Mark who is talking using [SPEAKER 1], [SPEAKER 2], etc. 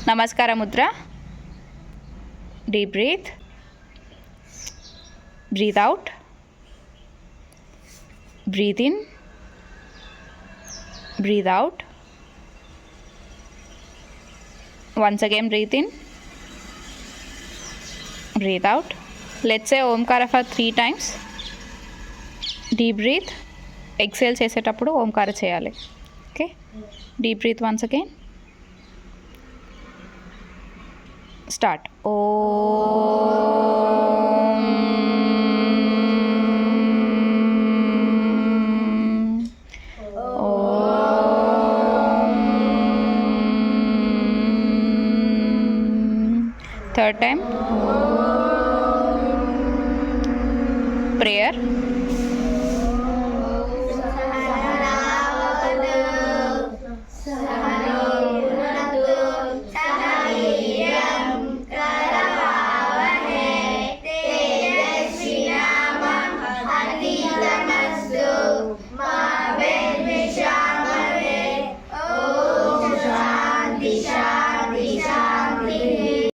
[SPEAKER 1] Namaskara Mudra. Deep breathe. Breathe out. Breathe in. Breathe out. Once again breathe in. Breathe out. Let's say Omkara for 3 times. Deep breathe. Exhale చేసేటప్పుడు ఓంకార చేయాలి. Okay. Deep breathe once again. Start. Third time. Prayer.